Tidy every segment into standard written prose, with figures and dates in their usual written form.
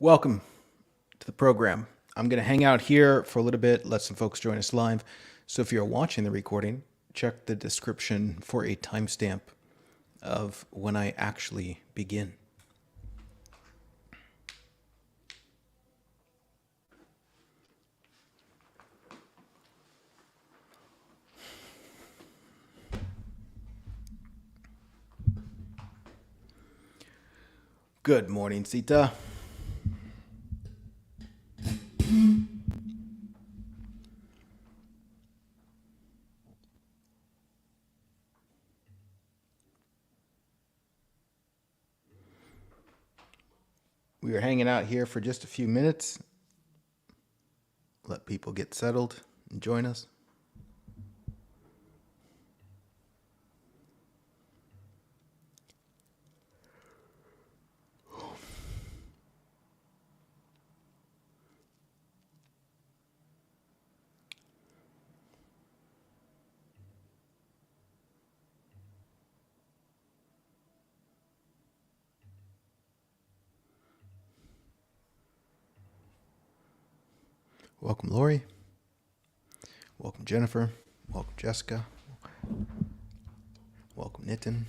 Welcome to the program. I'm going to hang out here for a little bit, let some folks join us live. So if you're watching the recording, check the description for a timestamp of when I actually begin. Good morning, Sita. We are hanging out here for just a few minutes. Let people get settled and join us. Welcome, Lori. Welcome, Jennifer. Welcome, Jessica. Welcome, Nitin.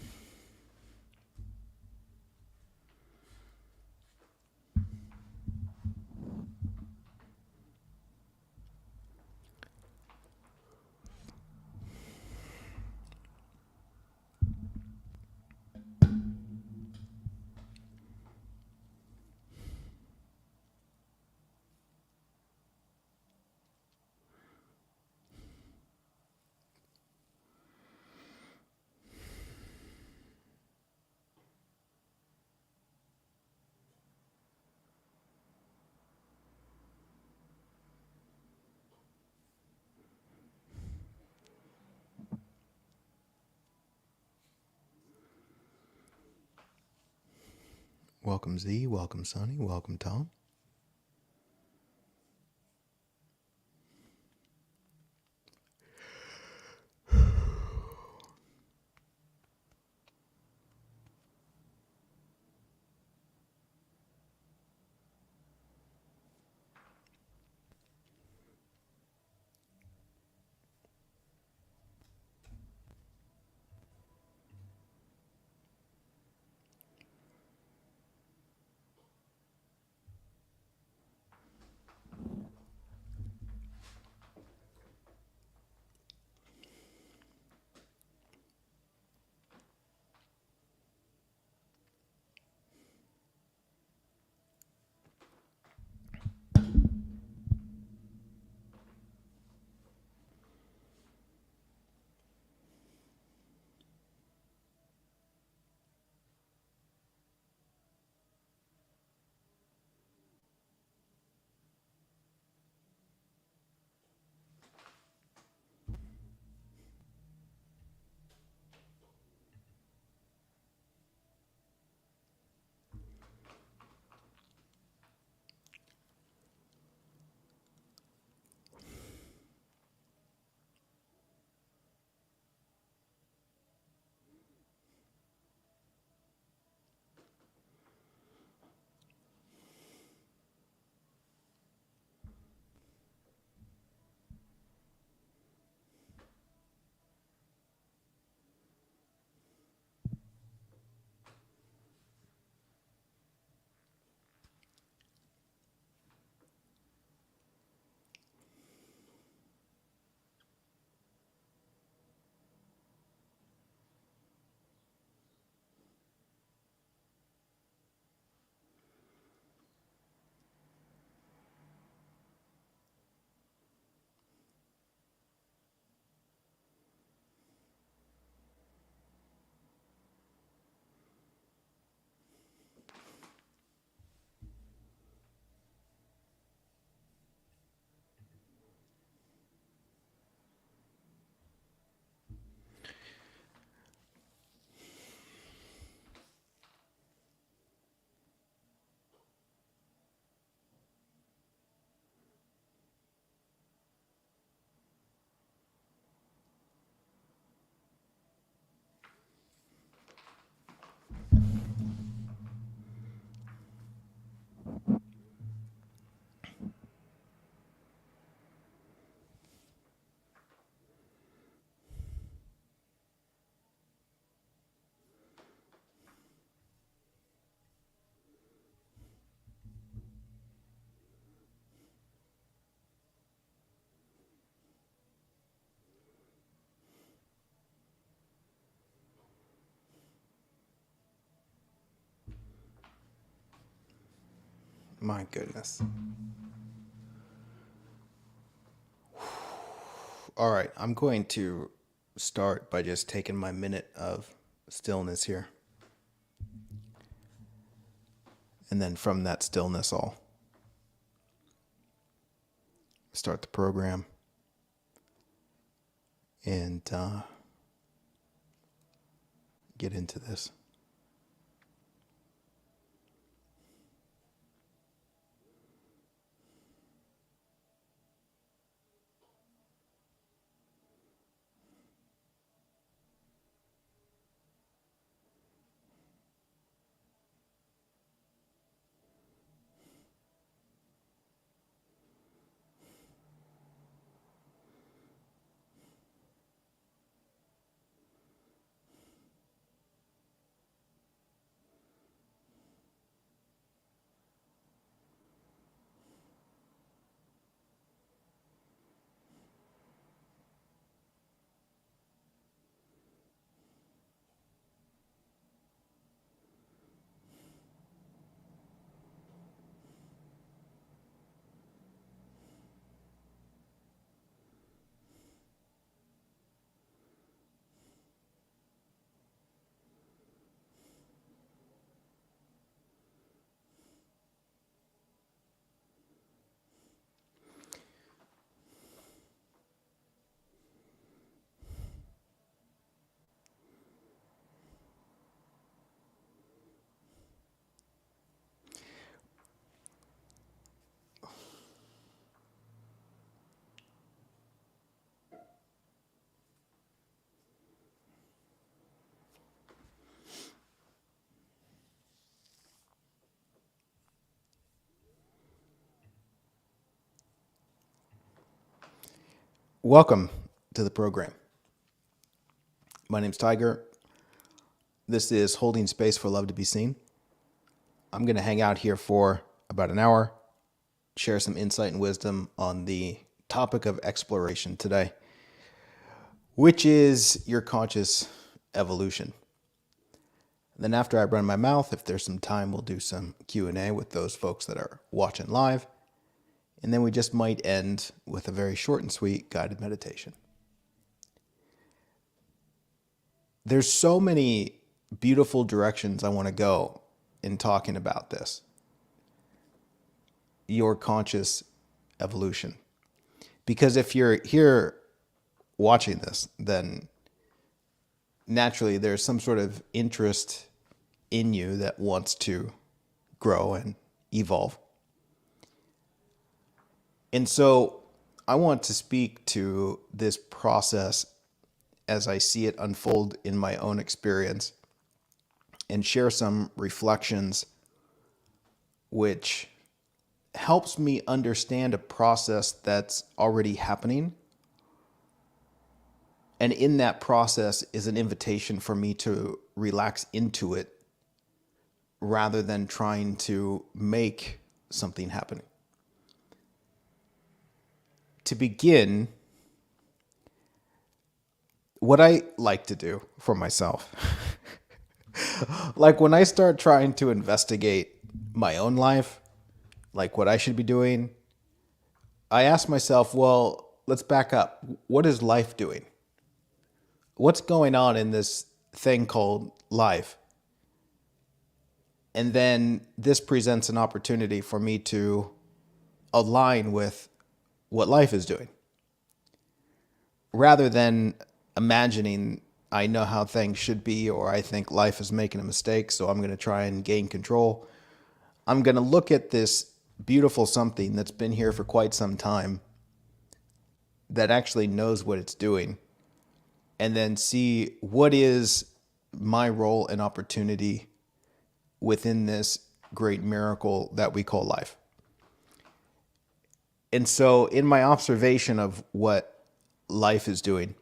Welcome, Z. Welcome, Sonny. Welcome, Tom. My goodness. All right, I'm going to start by just taking my minute of stillness here. And then from that stillness, I'll start the program and get into this. Welcome to the program. My name's Tiger. This is Holding Space for Love to Be Seen. I'm going to hang out here for about an hour, share some insight and wisdom on the topic of exploration today, which is your conscious evolution. And then after I run my mouth, if there's some time, we'll do some Q&A with those folks that are watching live. And then we just might end with a very short and sweet guided meditation. There's so many beautiful directions I want to go in talking about this. Your conscious evolution. Because if you're here watching this, then naturally there's some sort of interest in you that wants to grow and evolve. And so I want to speak to this process as I see it unfold in my own experience and share some reflections which helps me understand a process that's already happening. And in that process is an invitation for me to relax into it rather than trying to make something happen. To begin, what I like to do for myself, like when I start trying to investigate my own life, like what I should be doing, I ask myself, well, let's back up. What is life doing? What's going on in this thing called life? And then this presents an opportunity for me to align with what life is doing. Rather than imagining I know how things should be, or I think life is making a mistake, so I'm going to try and gain control. I'm going to look at this beautiful something that's been here for quite some time that actually knows what it's doing, and then see what is my role and opportunity within this great miracle that we call life. And so in my observation of what life is doing,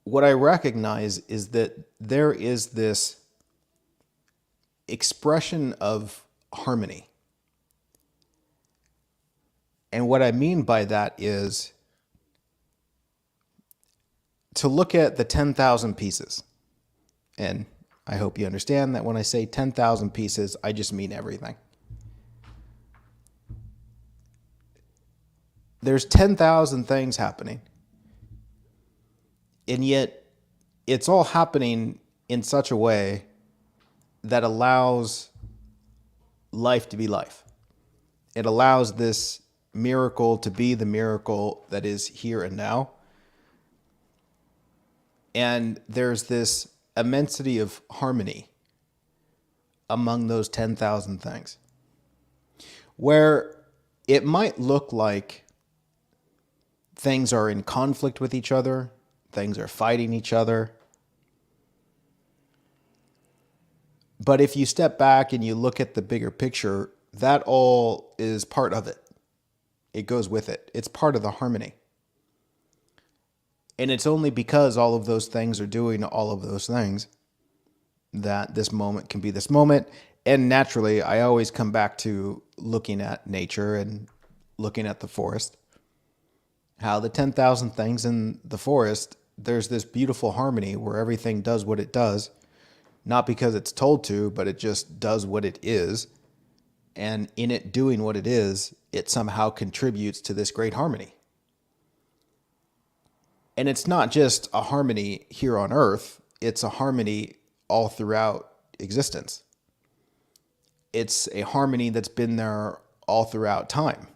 what I recognize is that there is this expression of harmony. And what I mean by that is to look at the 10,000 pieces. And I hope you understand that when I say 10,000 pieces, I just mean everything. There's 10,000 things happening. And yet it's all happening in such a way that allows life to be life. It allows this miracle to be the miracle that is here and now. And there's this immensity of harmony among those 10,000 things, where it might look like things are in conflict with each other, things are fighting each other. But if you step back and you look at the bigger picture, that all is part of it. It goes with it. It's part of the harmony. And it's only because all of those things are doing all of those things that this moment can be this moment. And naturally, I always come back to looking at nature and looking at the forest. How the 10,000 things in the forest, there's this beautiful harmony where everything does what it does, not because it's told to, but it just does what it is. And in it doing what it is, it somehow contributes to this great harmony. And it's not just a harmony here on Earth, it's a harmony all throughout existence. It's a harmony that's been there all throughout time.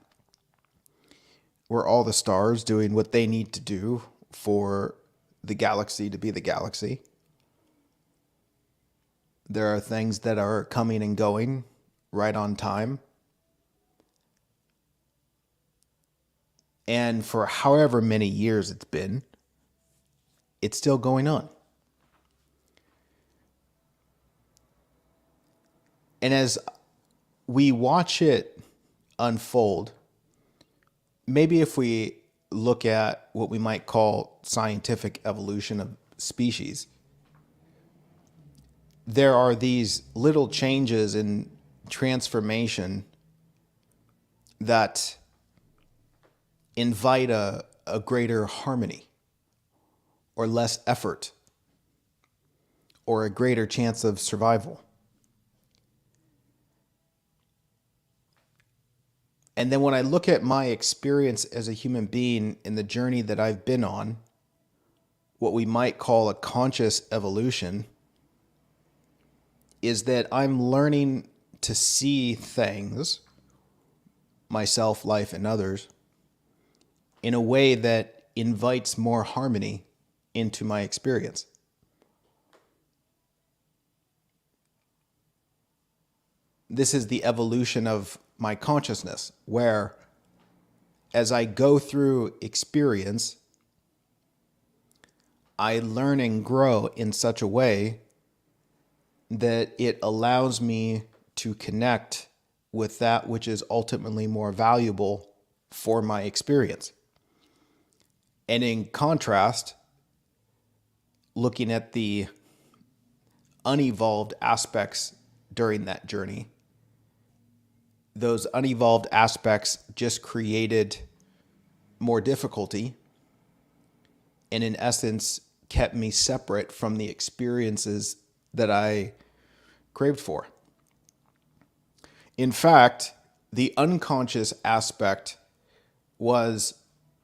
Where all the stars doing what they need to do for the galaxy to be the galaxy. There are things that are coming and going right on time. And for however many years it's been, it's still going on. And as we watch it unfold, maybe if we look at what we might call scientific evolution of species, there are these little changes in transformation that invite a greater harmony or less effort or a greater chance of survival. And then when I look at my experience as a human being in the journey that I've been on, what we might call a conscious evolution, is that I'm learning to see things, myself, life, and others, in a way that invites more harmony into my experience. This is the evolution of my consciousness, where as I go through experience, I learn and grow in such a way that it allows me to connect with that which is ultimately more valuable for my experience. And in contrast, looking at the unevolved aspects during that journey, those unevolved aspects just created more difficulty and in essence kept me separate from the experiences that I craved for. In fact, the unconscious aspect was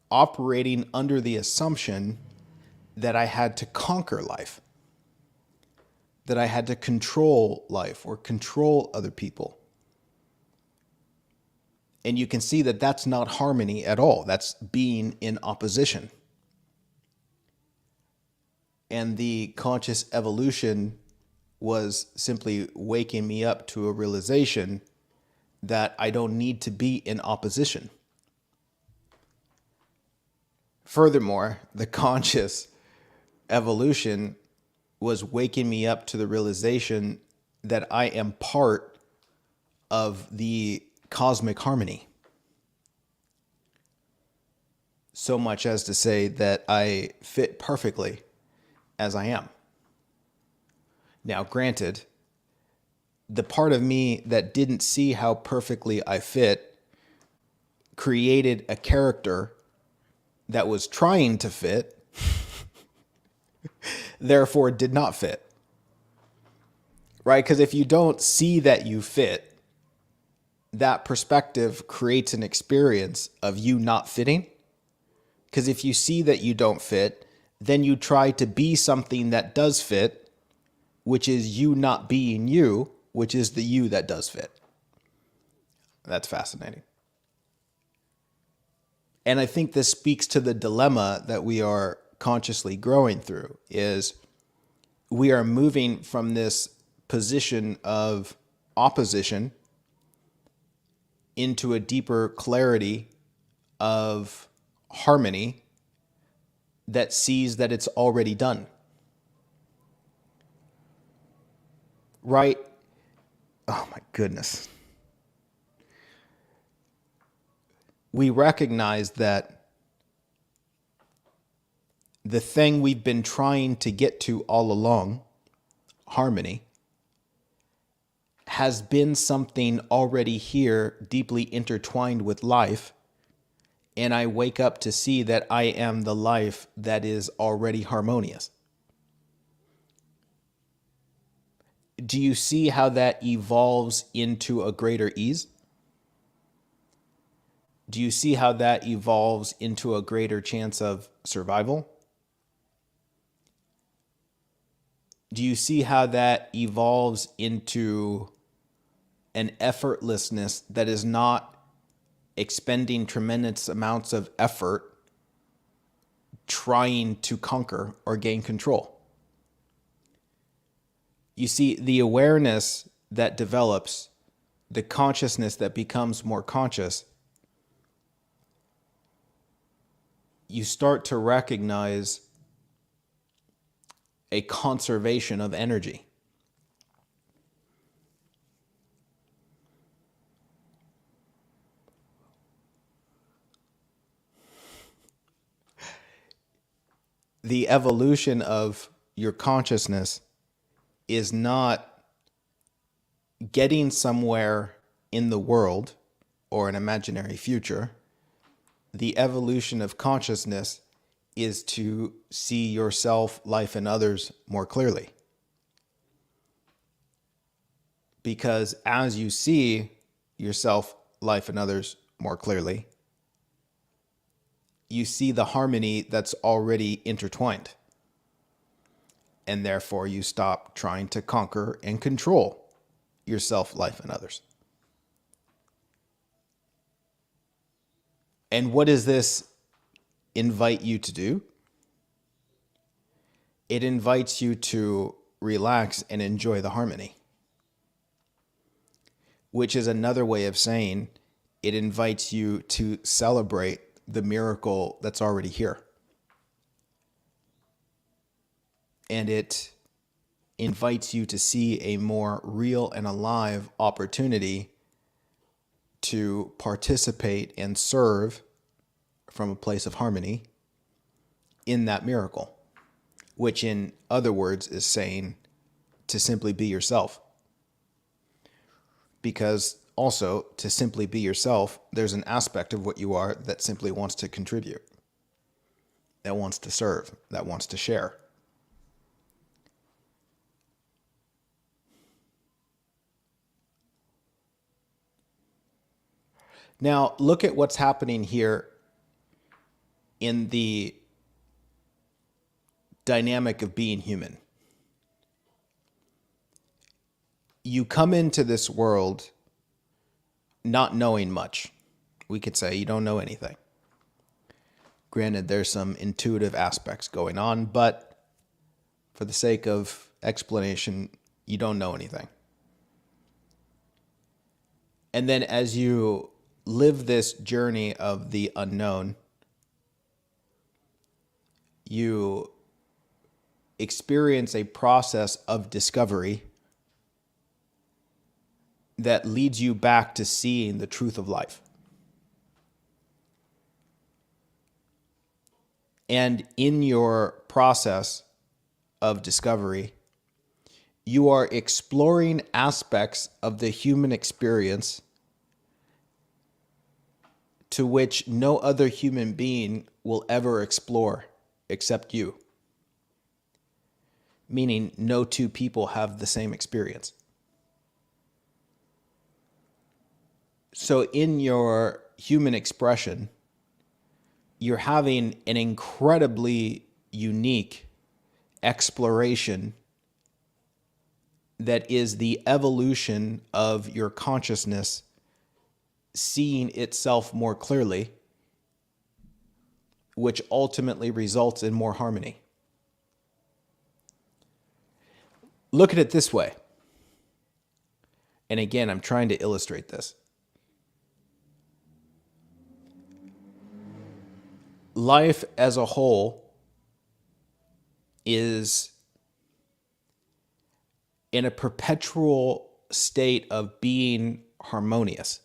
operating under the assumption that I had to conquer life, that I had to control life or control other people. And you can see that that's not harmony at all. That's being in opposition. And the conscious evolution was simply waking me up to a realization that I don't need to be in opposition. Furthermore, the conscious evolution was waking me up to the realization that I am part of the cosmic harmony. So much as to say that I fit perfectly as I am. Now, granted, the part of me that didn't see how perfectly I fit created a character that was trying to fit, therefore did not fit. right? Because if you don't see that you fit, that perspective creates an experience of you not fitting. Because if you see that you don't fit, then you try to be something that does fit, which is you not being you, which is the you that does fit. That's fascinating. And I think this speaks to the dilemma that we are consciously growing through, is we are moving from this position of opposition into a deeper clarity of harmony that sees that it's already done. Right? Oh my goodness. We recognize that the thing we've been trying to get to all along, harmony, has been something already here, deeply intertwined with life. And I wake up to see that I am the life that is already harmonious. Do you see how that evolves into a greater ease? Do you see how that evolves into a greater chance of survival? Do you see how that evolves into an effortlessness that is not expending tremendous amounts of effort trying to conquer or gain control? You see, the awareness that develops, the consciousness that becomes more conscious, you start to recognize a conservation of energy. The evolution of your consciousness is not getting somewhere in the world or an imaginary future. The evolution of consciousness is to see yourself, life, and others more clearly. Because as you see yourself, life, and others more clearly, you see the harmony that's already intertwined. And therefore you stop trying to conquer and control yourself, life, and others. And what does this invite you to do? It invites you to relax and enjoy the harmony, which is another way of saying it invites you to celebrate the miracle that's already here. And it invites you to see a more real and alive opportunity to participate and serve from a place of harmony in that miracle, which in other words is saying to simply be yourself. Because also to simply be yourself, there's an aspect of what you are that simply wants to contribute, that wants to serve, that wants to share. Now, look at what's happening here in the dynamic of being human. You come into this world not knowing much. We could say you don't know anything. Granted, there's some intuitive aspects going on, but for the sake of explanation, you don't know anything. And then as you live this journey of the unknown, you experience a process of discovery that leads you back to seeing the truth of life. And in your process of discovery, you are exploring aspects of the human experience to which no other human being will ever explore except you. meaning no two people have the same experience. So in your human expression, you're having an incredibly unique exploration that is the evolution of your consciousness seeing itself more clearly, which ultimately results in more harmony. Look at it this way. And again, I'm trying to illustrate this. Life as a whole is in a perpetual state of being harmonious.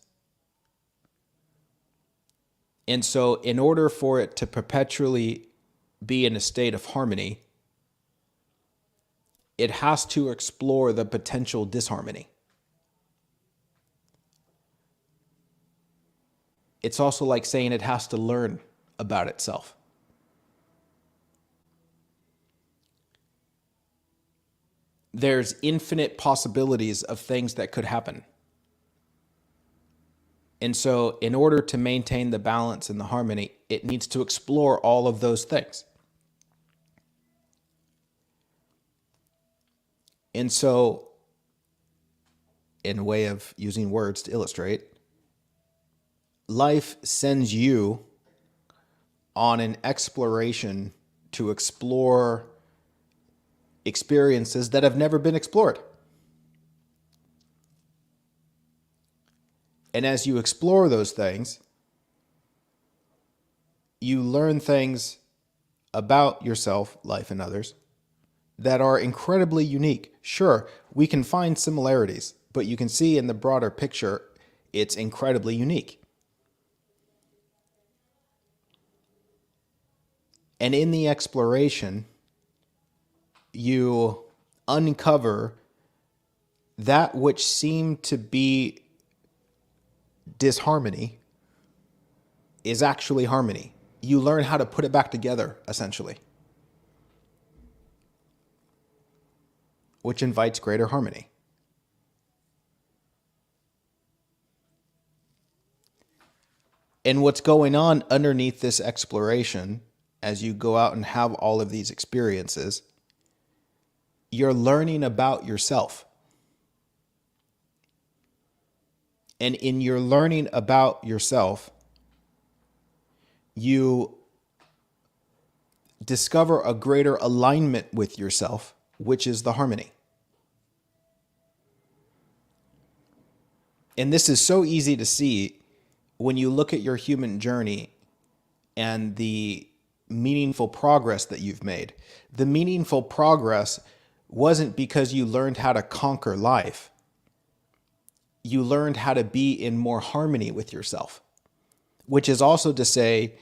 And so in order for it to perpetually be in a state of harmony, it has to explore the potential disharmony. It's also like saying it has to learn about itself. There's infinite possibilities of things that could happen. And so in order to maintain the balance and the harmony, it needs to explore all of those things. And so, in a way of using words to illustrate, life sends you on an exploration to explore experiences that have never been explored. And as you explore those things, you learn things about yourself, life, and others that are incredibly unique. Sure, we can find similarities, but you can see in the broader picture, it's incredibly unique. And in the exploration, you uncover that which seemed to be disharmony is actually harmony. You learn how to put it back together, essentially, which invites greater harmony. And what's going on underneath this exploration, as you go out and have all of these experiences, you're learning about yourself. And in your learning about yourself, you discover a greater alignment with yourself, which is the harmony. And this is so easy to see when you look at your human journey and the meaningful progress that you've made. The meaningful progress wasn't because you learned how to conquer life. You learned how to be in more harmony with yourself, which is also to say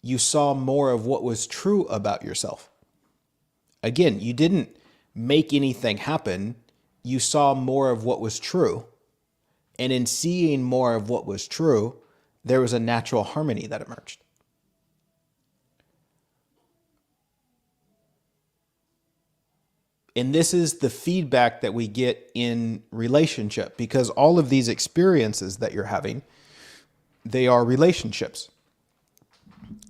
you saw more of what was true about yourself. Again, you didn't make anything happen. You saw more of what was true. And in seeing more of what was true, there was a natural harmony that emerged. And this is the feedback that we get in relationship, because all of these experiences that you're having, they are relationships.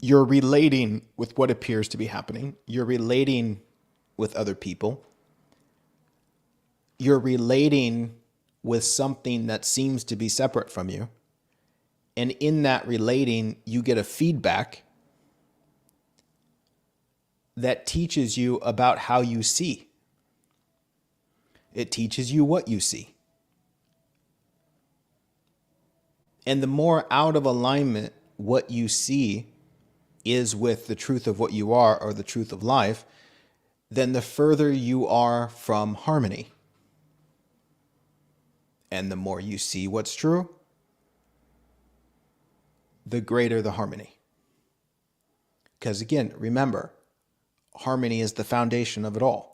You're relating with what appears to be happening. You're relating with other people. You're relating with something that seems to be separate from you. And in that relating, you get a feedback that teaches you about how you see. It teaches you what you see. And the more out of alignment what you see is with the truth of what you are, or the truth of life, then the further you are from harmony. And the more you see what's true, the greater the harmony. Because again, remember, harmony is the foundation of it all.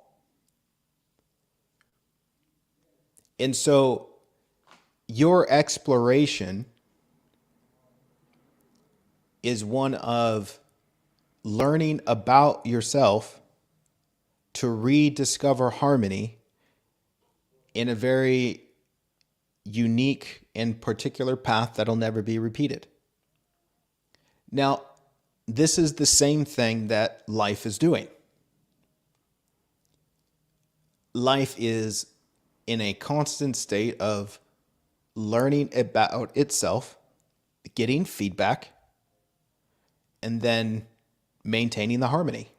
And so your exploration is one of learning about yourself to rediscover harmony in a very unique and particular path that'll never be repeated. Now, this is the same thing that life is doing. Life is in a constant state of learning about itself, getting feedback, and then maintaining the harmony.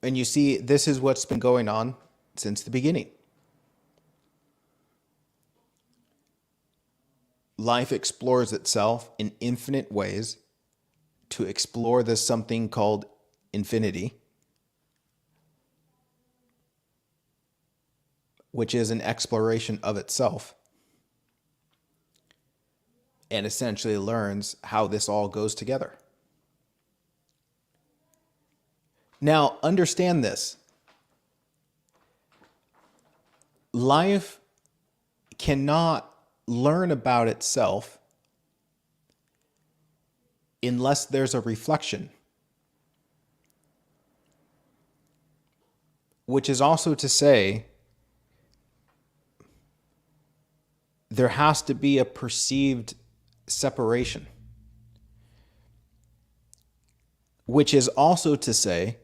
And you see, this is what's been going on since the beginning. Life explores itself in infinite ways to explore this something called infinity, which is an exploration of itself, and essentially learns how this all goes together. Now, understand this. Life cannot learn about itself unless there's a reflection, which is also to say there has to be a perceived separation, which is also to say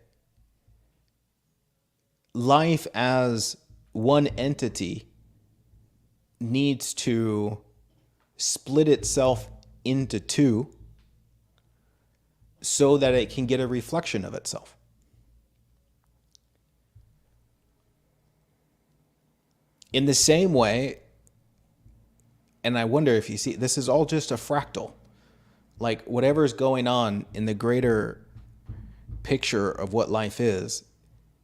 life as one entity needs to split itself into two so that it can get a reflection of itself. In the same way, and I wonder if you see, this is all just a fractal. Like whatever's going on in the greater picture of what life is,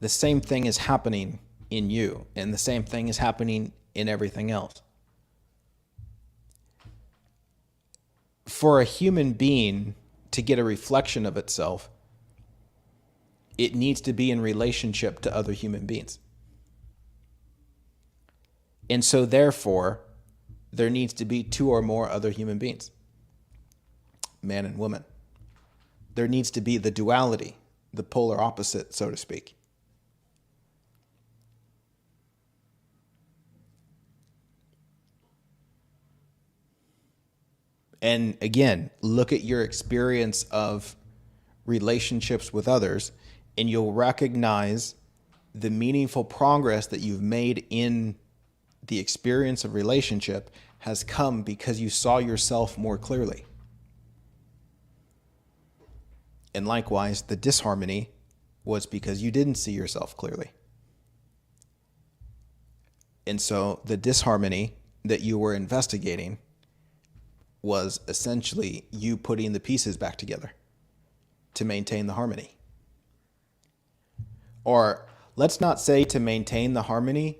the same thing is happening in you, and the same thing is happening in everything else. For a human being to get a reflection of itself, it needs to be in relationship to other human beings. And so therefore, there needs to be two or more other human beings, man and woman. There needs to be the duality, the polar opposite, so to speak. And again, look at your experience of relationships with others, and you'll recognize the meaningful progress that you've made in the experience of relationship has come because you saw yourself more clearly. And likewise, the disharmony was because you didn't see yourself clearly. And so the disharmony that you were investigating was essentially you putting the pieces back together to maintain the harmony. Or let's not say to maintain the harmony,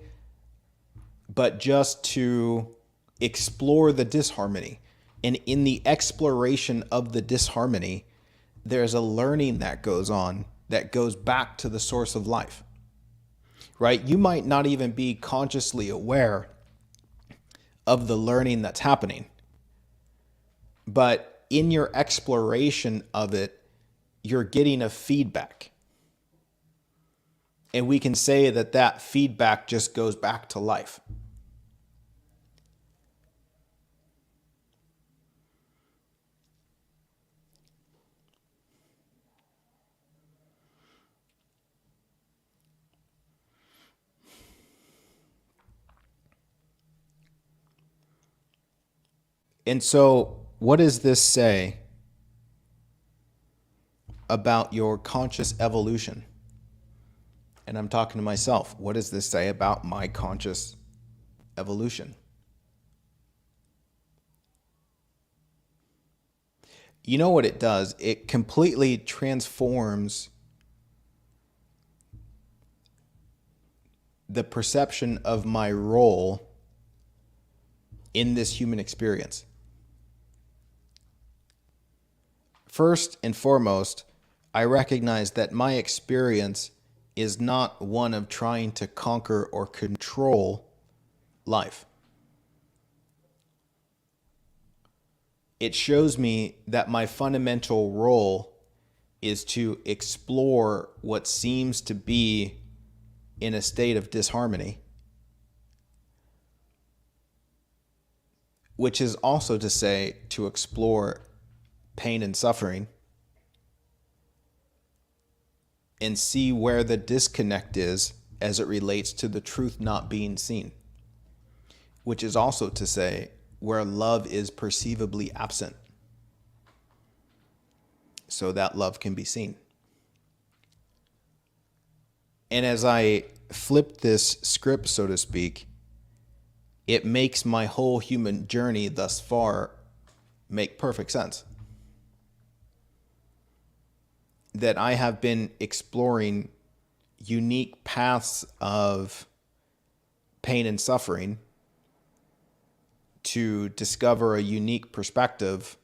but just to explore the disharmony. And in the exploration of the disharmony, there's a learning that goes on that goes back to the source of life, right? You might not even be consciously aware of the learning that's happening, but in your exploration of it, you're getting a feedback. And we can say that that feedback just goes back to life. And so, what does this say about your conscious evolution? And I'm talking to myself. What does this say about my conscious evolution? You know what it does? It completely transforms the perception of my role in this human experience. First and foremost, I recognize that my experience is not one of trying to conquer or control life. it shows me that my fundamental role is to explore what seems to be in a state of disharmony, which is also to say to explore pain and suffering and see where the disconnect is as it relates to the truth not being seen, which is also to say where love is perceivably absent, so that love can be seen. And as I flip this script, so to speak, it makes my whole human journey thus far make perfect sense. That I have been exploring unique paths of pain and suffering to discover a unique perspective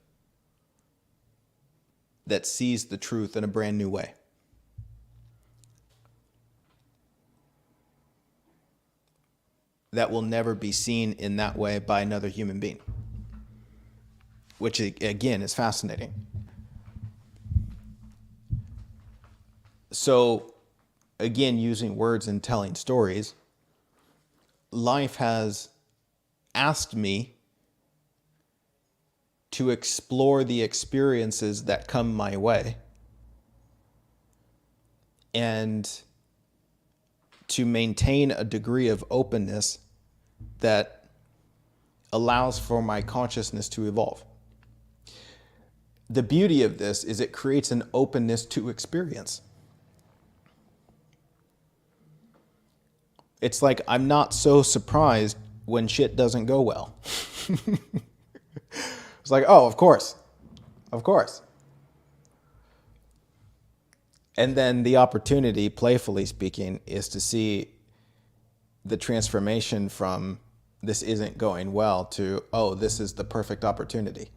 that sees the truth in a brand new way. That will never be seen in that way by another human being, which again is fascinating. So again, using words and telling stories, life has asked me to explore the experiences that come my way and to maintain a degree of openness that allows for my consciousness to evolve. The beauty of this is it creates an openness to experience. It's like I'm not so surprised when shit doesn't go well. It's like, oh, of course. Of course. And then the opportunity, playfully speaking, is to see the transformation from this isn't going well to, oh, this is the perfect opportunity.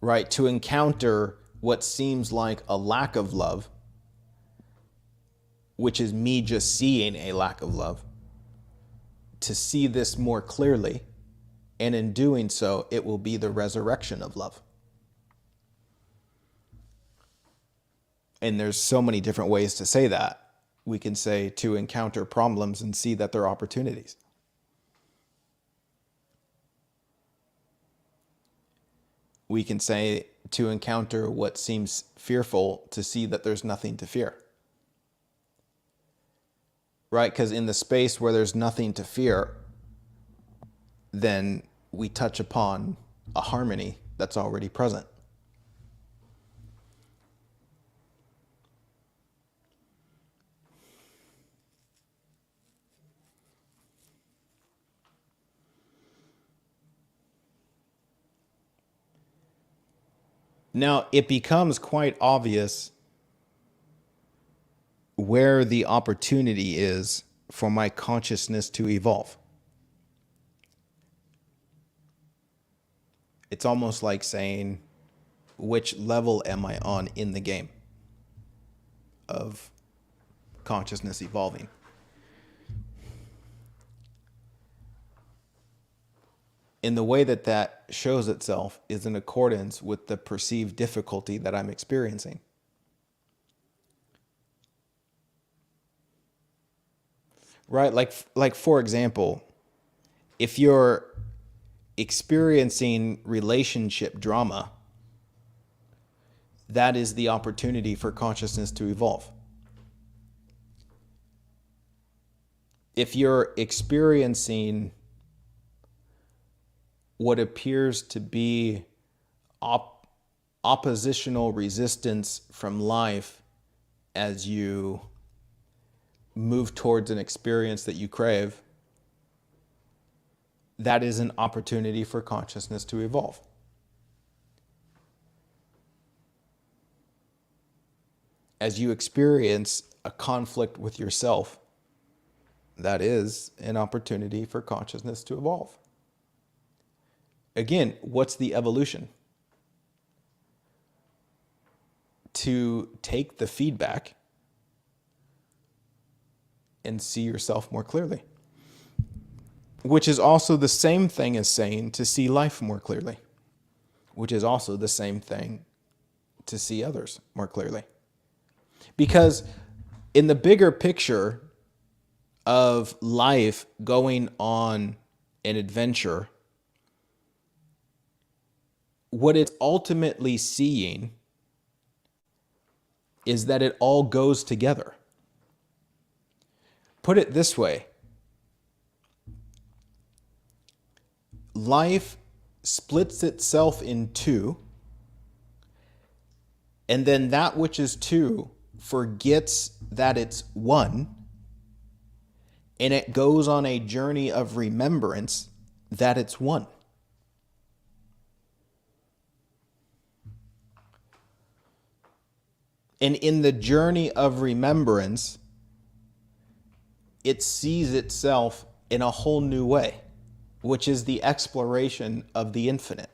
Right? To encounter what seems like a lack of love, which is me just seeing a lack of love, to see this more clearly. And in doing so, it will be the resurrection of love. And there's so many different ways to say that. We can say to encounter problems and see that they're opportunities. We can say to encounter what seems fearful to see that there's nothing to fear. Right? Because in the space where there's nothing to fear, then we touch upon a harmony that's already present. Now, it becomes quite obvious where the opportunity is for my consciousness to evolve. It's almost like saying, which level am I on in the game of consciousness evolving? In the way that that shows itself is in accordance with the perceived difficulty that I'm experiencing. Right? Like for example, if you're experiencing relationship drama, that is the opportunity for consciousness to evolve. If you're experiencing what appears to be oppositional resistance from life as you move towards an experience that you crave, that is an opportunity for consciousness to evolve. As you experience a conflict with yourself, that is an opportunity for consciousness to evolve. Again, what's the evolution? To take the feedback and see yourself more clearly. Which is also the same thing as saying to see life more clearly. which is also the same thing to see others more clearly. Because in the bigger picture of life going on an adventure, what it's ultimately seeing is that it all goes together. Put it this way. Life splits itself in two, and then that which is two forgets that it's one, and it goes on a journey of remembrance that it's one. And in the journey of remembrance, it sees itself in a whole new way, which is the exploration of the infinite.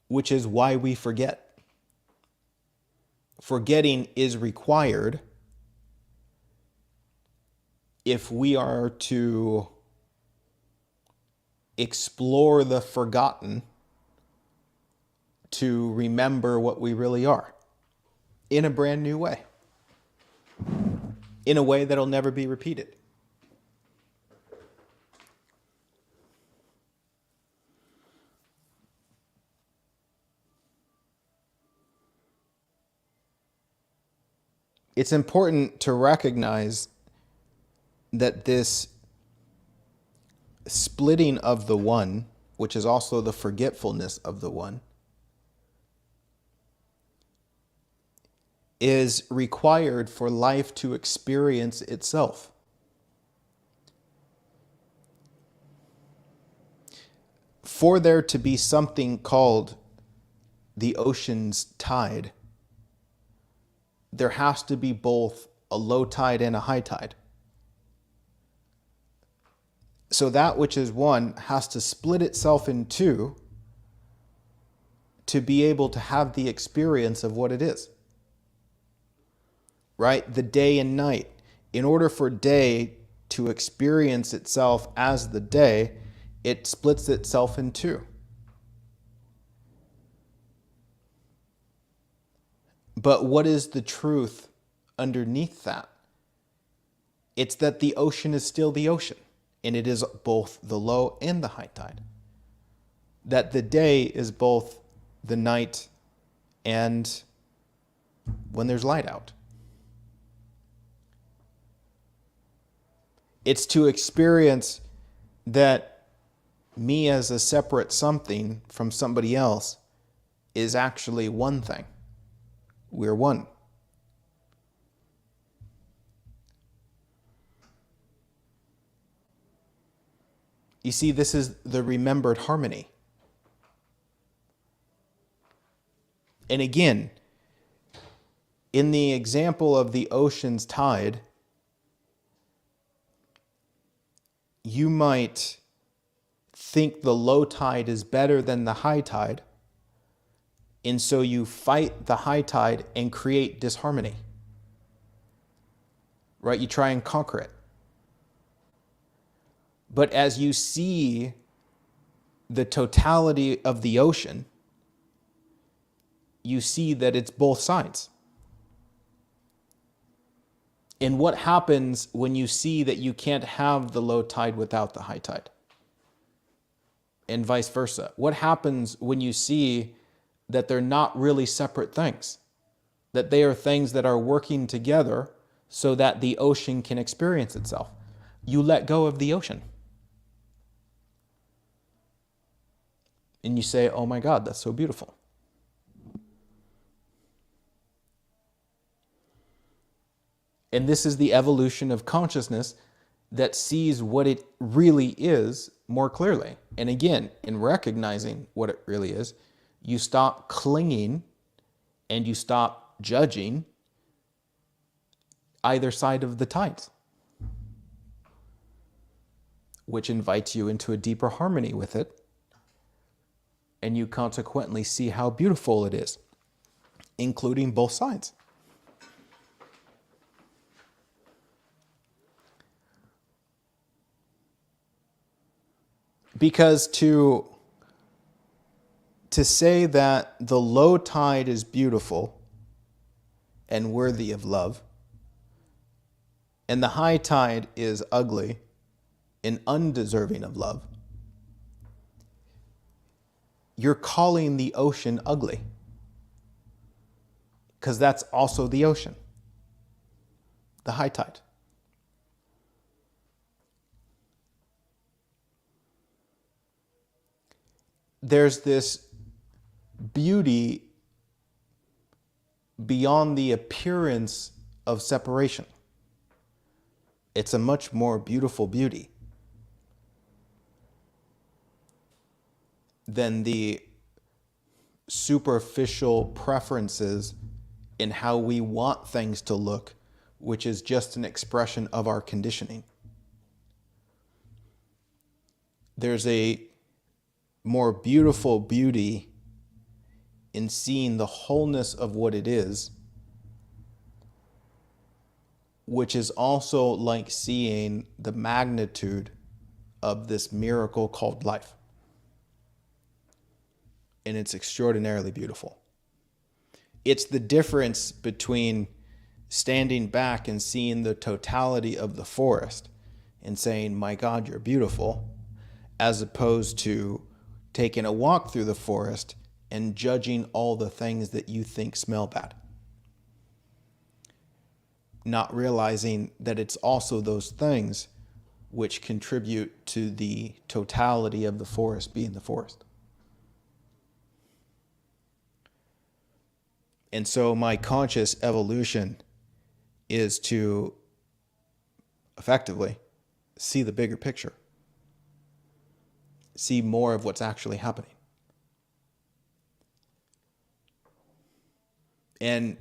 Which is why we forget. Forgetting is required if we are to explore the forgotten, to remember what we really are in a brand new way, in a way that'll never be repeated. It's important to recognize that this splitting of the one, which is also the forgetfulness of the one, is required for life to experience itself. For there to be something called the ocean's tide, there has to be both a low tide and a high tide. So that which is one has to split itself in two to be able to have the experience of what it is. Right? The day and night. In order for day to experience itself as the day, it splits itself in two. But what is the truth underneath that? It's that the ocean is still the ocean, and it is both the low and the high tide. That the day is both the night and when there's light out. It's to experience that me as a separate something from somebody else is actually one thing. We're one. You see, this is the remembered harmony. And again, in the example of the ocean's tide, you might think the low tide is better than the high tide, and so you fight the high tide and create disharmony. Right? You try and conquer it. But as you see the totality of the ocean, you see that it's both sides. And what happens when you see that you can't have the low tide without the high tide? And vice versa. What happens when you see that they're not really separate things? That they are things that are working together so that the ocean can experience itself. You let go of the ocean. And you say, oh my God, that's so beautiful. And this is the evolution of consciousness that sees what it really is more clearly. And again, in recognizing what it really is, you stop clinging and you stop judging either side of the tides, which invites you into a deeper harmony with it. And you consequently see how beautiful it is, including both sides. Because to say that the low tide is beautiful and worthy of love, and the high tide is ugly and undeserving of love, you're calling the ocean ugly. Because that's also the ocean, the high tide. There's this beauty beyond the appearance of separation. It's a much more beautiful beauty than the superficial preferences in how we want things to look, which is just an expression of our conditioning. There's a more beautiful beauty in seeing the wholeness of what it is, which is also like seeing the magnitude of this miracle called life. And it's extraordinarily beautiful. It's the difference between standing back and seeing the totality of the forest and saying, my God, you're beautiful, as opposed to taking a walk through the forest and judging all the things that you think smell bad. Not realizing that it's also those things which contribute to the totality of the forest being the forest. And so my conscious evolution is to effectively see the bigger picture, see more of what's actually happening. And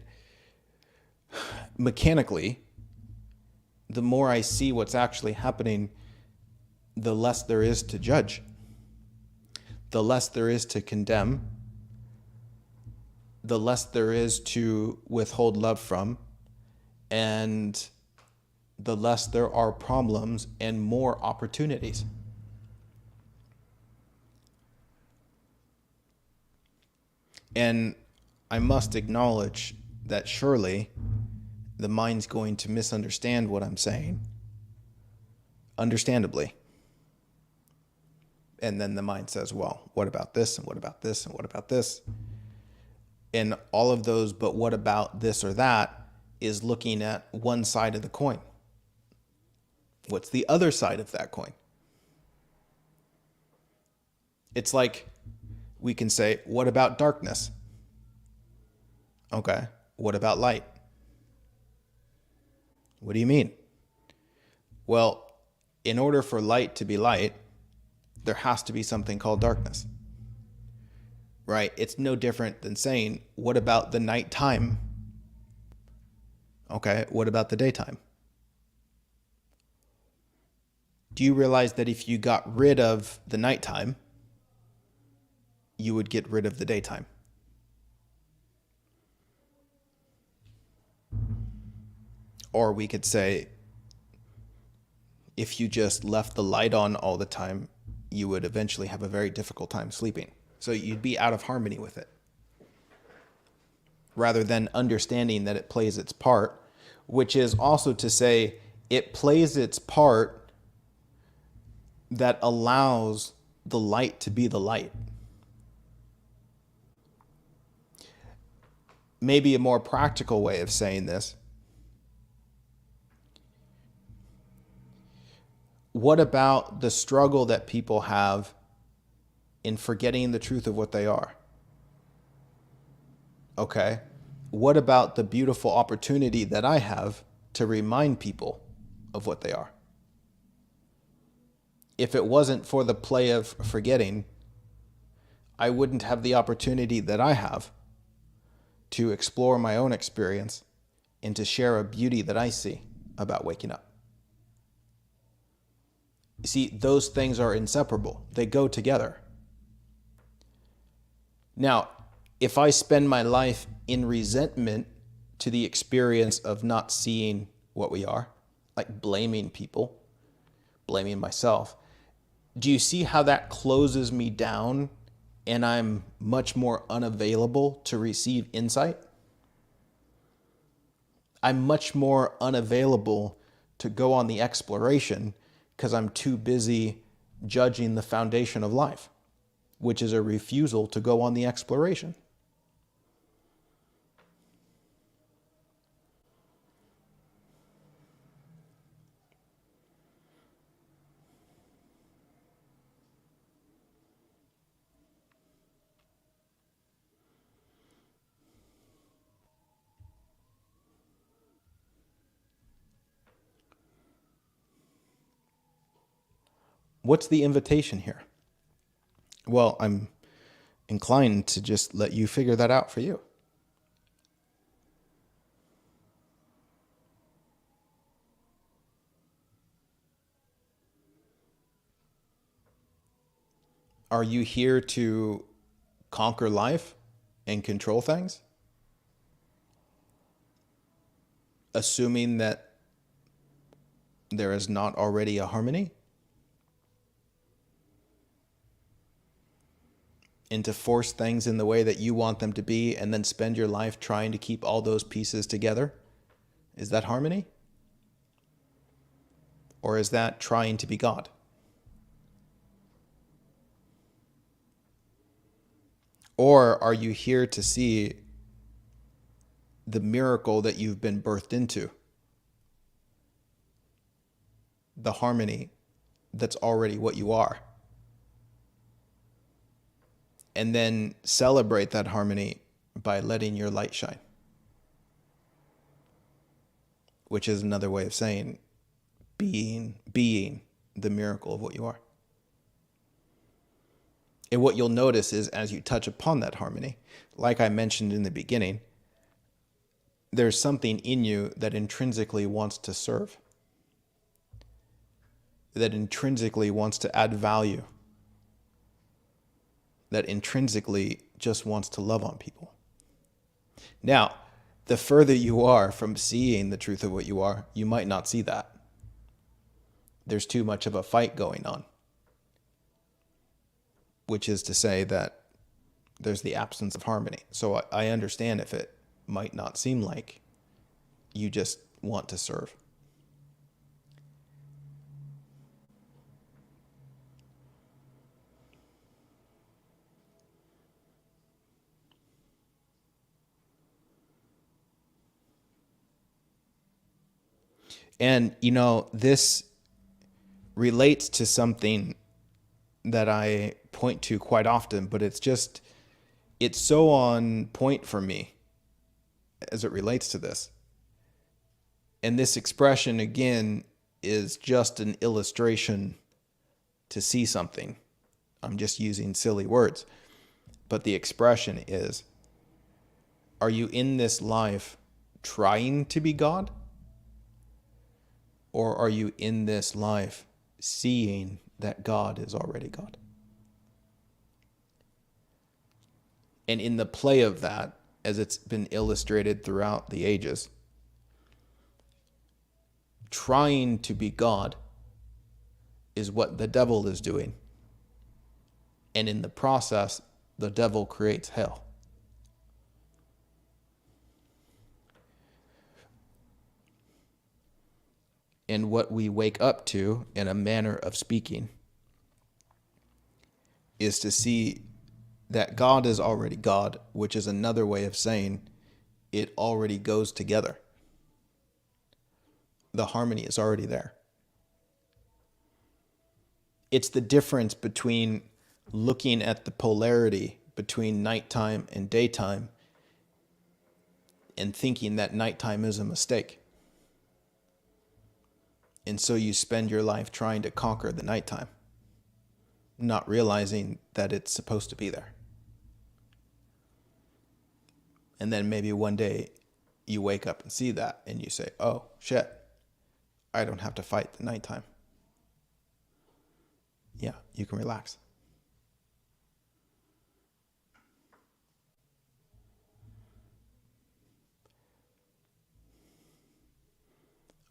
mechanically, the more I see what's actually happening, the less there is to judge, the less there is to condemn, the less there is to withhold love from, and the less there are problems and more opportunities. And I must acknowledge that surely the mind's going to misunderstand what I'm saying, understandably. And then the mind says, well, what about this, and what about this, and what about this? And all of those, but what about this or that, is looking at one side of the coin. What's the other side of that coin? It's like we can say, what about darkness? Okay, what about light? What do you mean? Well, in order for light to be light, there has to be something called darkness. Right? It's no different than saying, what about the nighttime? Okay, what about the daytime? Do you realize that if you got rid of the nighttime, you would get rid of the daytime? Or we could say, if you just left the light on all the time, you would eventually have a very difficult time sleeping. So you'd be out of harmony with it. Rather than understanding that it plays its part, which is also to say it plays its part that allows the light to be the light. Maybe a more practical way of saying this. What about the struggle that people have in forgetting the truth of what they are? Okay. What about the beautiful opportunity that I have to remind people of what they are? If it wasn't for the play of forgetting, I wouldn't have the opportunity that I have to explore my own experience and to share a beauty that I see about waking up. You see, those things are inseparable. They go together. Now, if I spend my life in resentment to the experience of not seeing what we are, like blaming people, blaming myself, Do you see how that closes me down and I'm much more unavailable to receive insight? I'm much more unavailable to go on the exploration because I'm too busy judging the foundation of life, which is a refusal to go on the exploration. What's the invitation here? Well, I'm inclined to just let you figure that out for you. Are you here to conquer life and control things? Assuming that there is not already a harmony? And to force things in the way that you want them to be and then spend your life trying to keep all those pieces together? Is that harmony? Or is that trying to be God? Or are you here to see the miracle that you've been birthed into? The harmony that's already what you are. And then celebrate that harmony by letting your light shine. Which is another way of saying being the miracle of what you are. And what you'll notice is as you touch upon that harmony, like I mentioned in the beginning, there's something in you that intrinsically wants to serve, that intrinsically wants to add value, that intrinsically just wants to love on people. Now, the further you are from seeing the truth of what you are, you might not see that. There's too much of a fight going on, which is to say that there's the absence of harmony. So I understand if it might not seem like you just want to serve. And, this relates to something that I point to quite often, but it's so on point for me as it relates to this. And this expression, again, is just an illustration to see something. I'm just using silly words. But the expression is, are you in this life trying to be God? Or are you in this life seeing that God is already God? And in the play of that, as it's been illustrated throughout the ages, trying to be God is what the devil is doing. And in the process, the devil creates hell. And what we wake up to, in a manner of speaking, is to see that God is already God, which is another way of saying it already goes together. The harmony is already there. It's the difference between looking at the polarity between nighttime and daytime and thinking that nighttime is a mistake. And so you spend your life trying to conquer the nighttime, not realizing that it's supposed to be there. And then maybe one day you wake up and see that and you say, oh, shit, I don't have to fight the nighttime. Yeah, you can relax.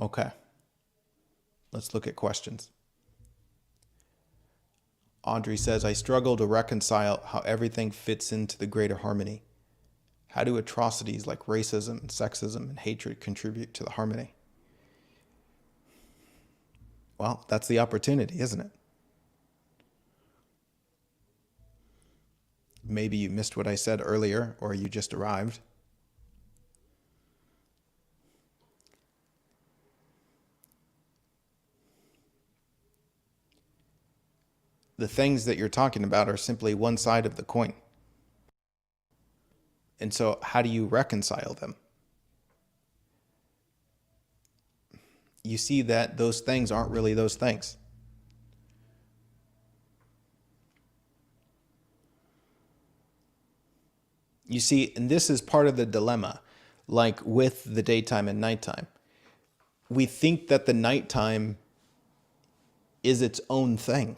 Okay. Let's look at questions. Audrey says, I struggle to reconcile how everything fits into the greater harmony. How do atrocities like racism, sexism, and hatred contribute to the harmony? Well, that's the opportunity, isn't it? Maybe you missed what I said earlier, or you just arrived. The things that you're talking about are simply one side of the coin. And so how do you reconcile them? You see that those things aren't really those things. You see, and this is part of the dilemma, like with the daytime and nighttime. We think that the nighttime is its own thing.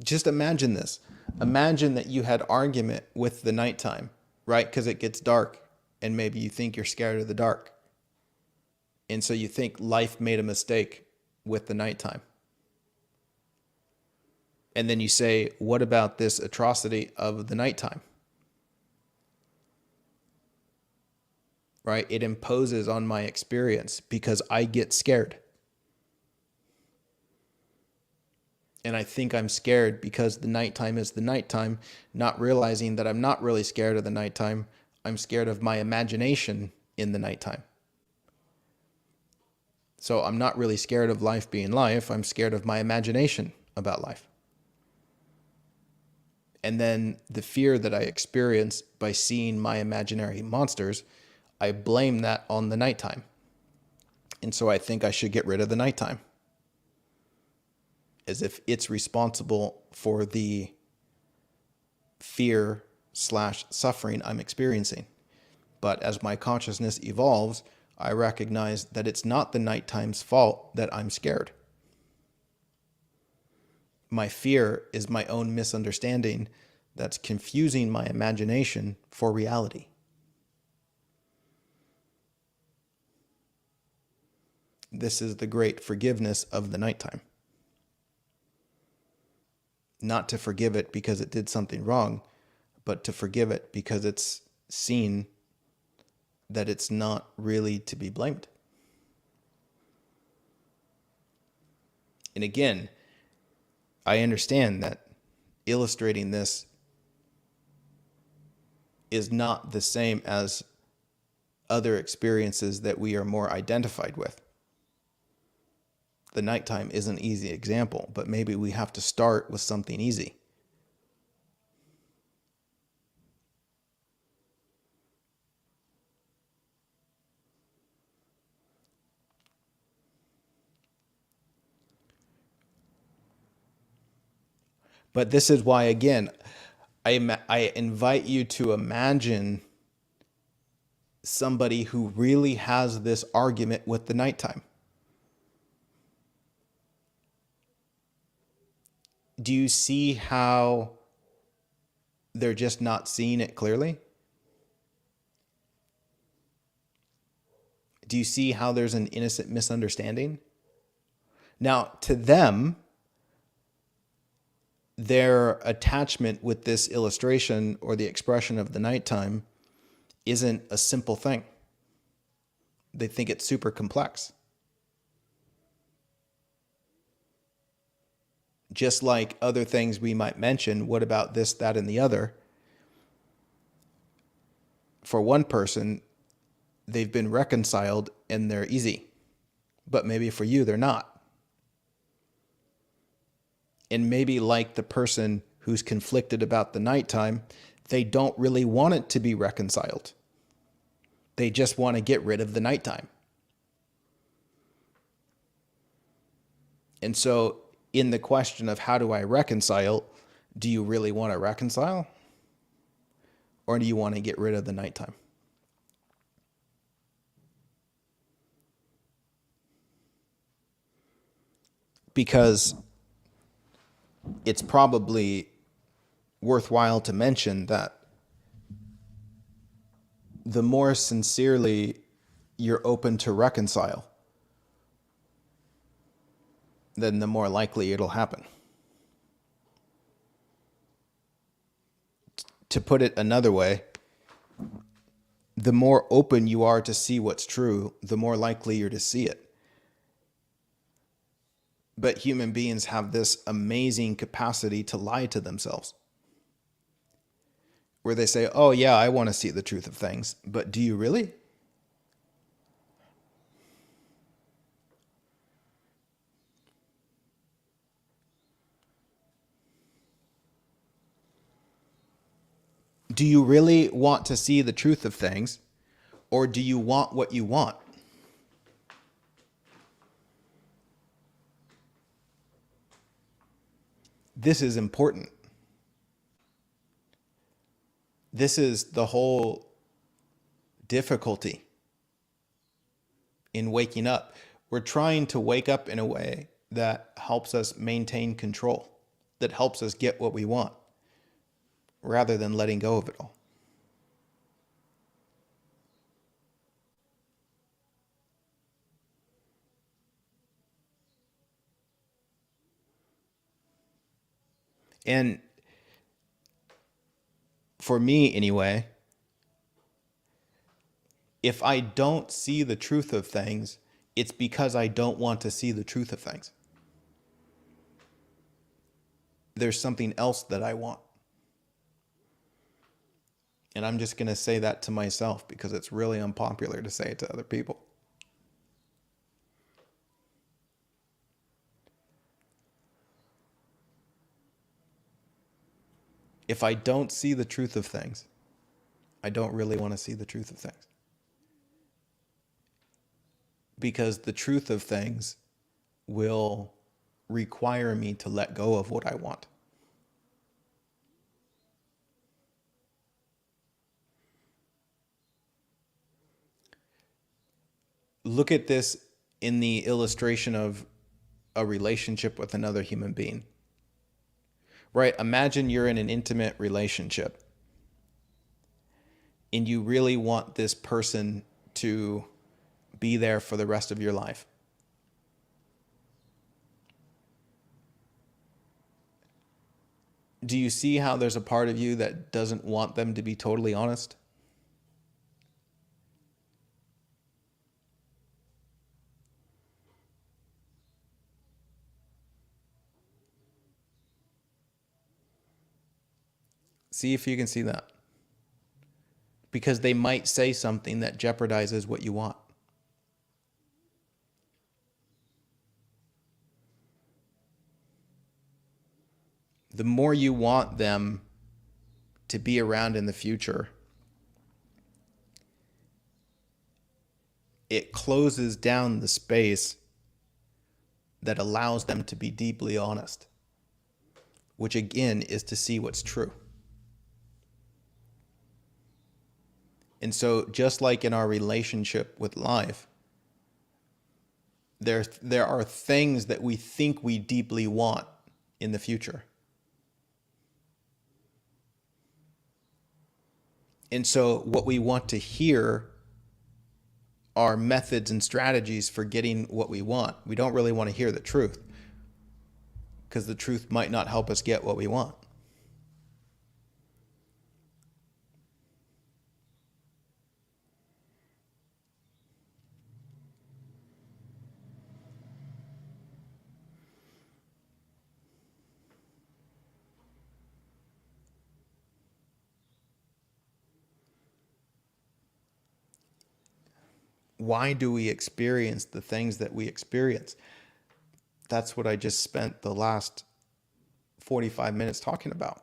Just imagine this. Imagine that you had argument with the nighttime, right? Because it gets dark and maybe you think you're scared of the dark. And so you think life made a mistake with the nighttime. And then you say, what about this atrocity of the nighttime? Right? It imposes on my experience because I get scared. And I think I'm scared because the nighttime is the nighttime, not realizing that I'm not really scared of the nighttime. I'm scared of my imagination in the nighttime. So I'm not really scared of life being life. I'm scared of my imagination about life. And then the fear that I experience by seeing my imaginary monsters, I blame that on the nighttime. And so I think I should get rid of the nighttime, as if it's responsible for the fear/suffering I'm experiencing. But as my consciousness evolves, I recognize that it's not the nighttime's fault that I'm scared. My fear is my own misunderstanding that's confusing my imagination for reality. This is the great forgiveness of the nighttime. Not to forgive it because it did something wrong, but to forgive it because it's seen that it's not really to be blamed. And again, I understand that illustrating this is not the same as other experiences that we are more identified with. The nighttime is an easy example, but maybe we have to start with something easy. But this is why, again, I invite you to imagine somebody who really has this argument with the nighttime. Do you see how they're just not seeing it clearly? Do you see how there's an innocent misunderstanding? Now, to them, their attachment with this illustration or the expression of the nighttime isn't a simple thing. They think it's super complex. Just like other things we might mention, what about this, that, and the other? For one person, they've been reconciled and they're easy. But maybe for you, they're not. And maybe like the person who's conflicted about the nighttime, they don't really want it to be reconciled. They just want to get rid of the nighttime. And so in the question of how do I reconcile, do you really want to reconcile? Or do you want to get rid of the nighttime? Because it's probably worthwhile to mention that the more sincerely you're open to reconcile, then the more likely it'll happen. To put it another way, the more open you are to see what's true, the more likely you're to see it. But human beings have this amazing capacity to lie to themselves, where they say, oh yeah, I want to see the truth of things, but do you really? Do you really want to see the truth of things, or do you want what you want? This is important. This is the whole difficulty in waking up. We're trying to wake up in a way that helps us maintain control, that helps us get what we want, rather than letting go of it all. And for me anyway, if I don't see the truth of things, it's because I don't want to see the truth of things. There's something else that I want. And I'm just going to say that to myself because it's really unpopular to say it to other people. If I don't see the truth of things, I don't really want to see the truth of things. Because the truth of things will require me to let go of what I want. Look at this in the illustration of a relationship with another human being. Right? Imagine you're in an intimate relationship and you really want this person to be there for the rest of your life. Do you see how there's a part of you that doesn't want them to be totally honest? See if you can see that. Because they might say something that jeopardizes what you want. The more you want them to be around in the future, it closes down the space that allows them to be deeply honest, which again is to see what's true. And so just like in our relationship with life, there are things that we think we deeply want in the future. And so what we want to hear are methods and strategies for getting what we want. We don't really want to hear the truth because the truth might not help us get what we want. Why do we experience the things that we experience? That's what I just spent the last 45 minutes talking about.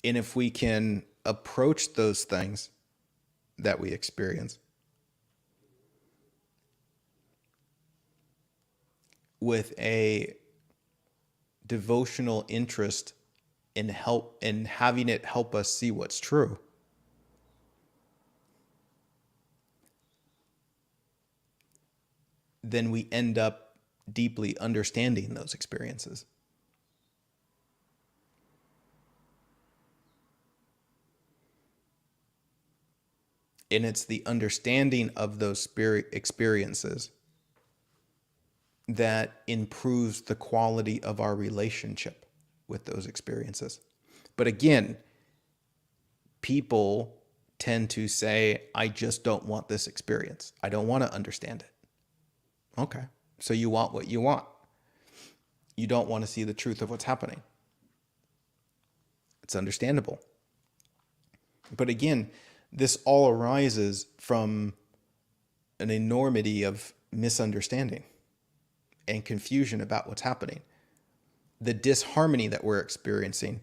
And if we can approach those things that we experience with a devotional interest in having it help us see what's true, then we end up deeply understanding those experiences. And it's the understanding of those spirit experiences that improves the quality of our relationship with those experiences. But again, people tend to say, I just don't want this experience. I don't want to understand it. Okay. So you want what you want. You don't want to see the truth of what's happening. It's understandable. But again, this all arises from an enormity of misunderstanding and confusion about what's happening. The disharmony that we're experiencing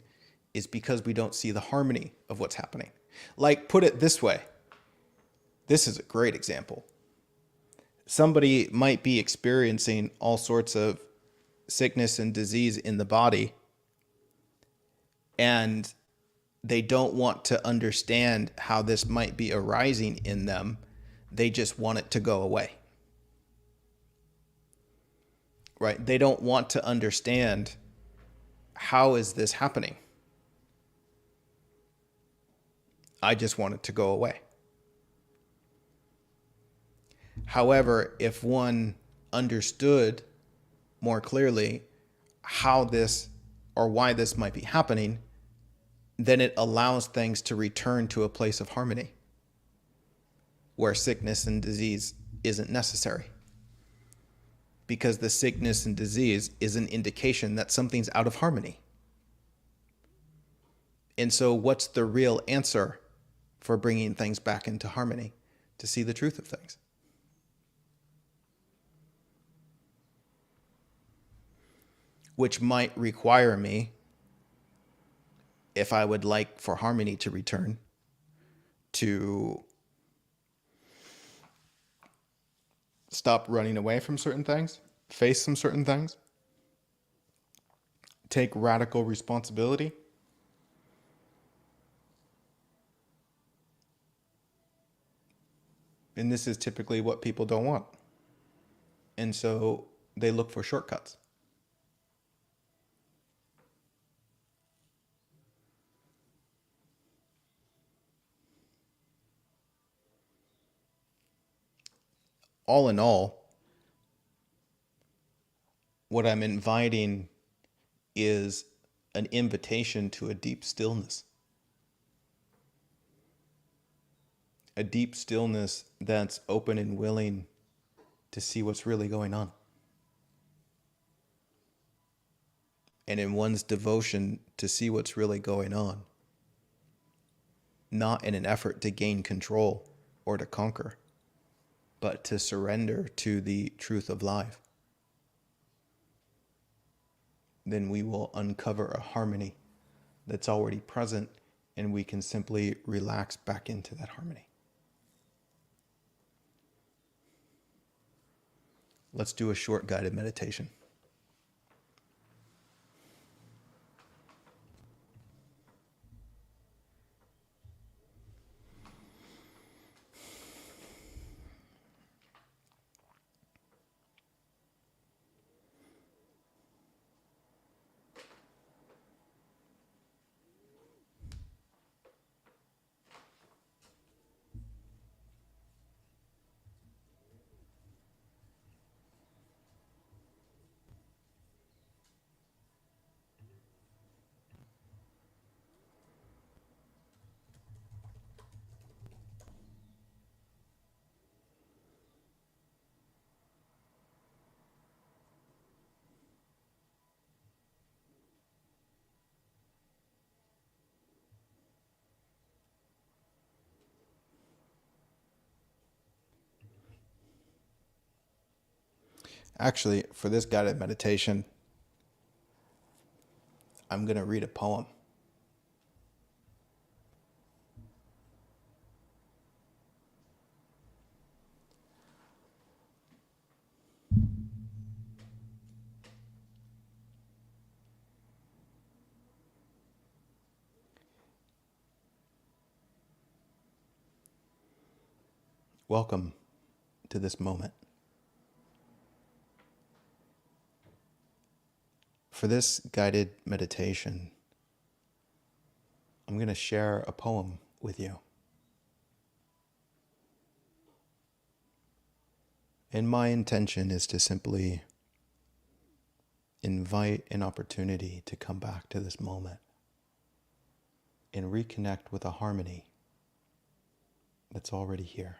is because we don't see the harmony of what's happening. Like, put it this way. This is a great example. Somebody might be experiencing all sorts of sickness and disease in the body, and they don't want to understand how this might be arising in them. They just want it to go away. Right? They don't want to understand, how is this happening? I just want it to go away. However, if one understood more clearly how this or why this might be happening, then it allows things to return to a place of harmony where sickness and disease isn't necessary. Because the sickness and disease is an indication that something's out of harmony. And so what's the real answer for bringing things back into harmony? To see the truth of things. Which might require me, if I would like for harmony to return, to stop running away from certain things, face some certain things, take radical responsibility. And this is typically what people don't want. And so they look for shortcuts. All in all, what I'm inviting is an invitation to a deep stillness. A deep stillness that's open and willing to see what's really going on. And in one's devotion to see what's really going on, not in an effort to gain control or to conquer, but to surrender to the truth of life, then we will uncover a harmony that's already present, and we can simply relax back into that harmony. Let's do a short guided meditation. Actually, for this guided meditation, I'm going to read a poem. Welcome to this moment. For this guided meditation, I'm going to share a poem with you. And my intention is to simply invite an opportunity to come back to this moment and reconnect with a harmony that's already here.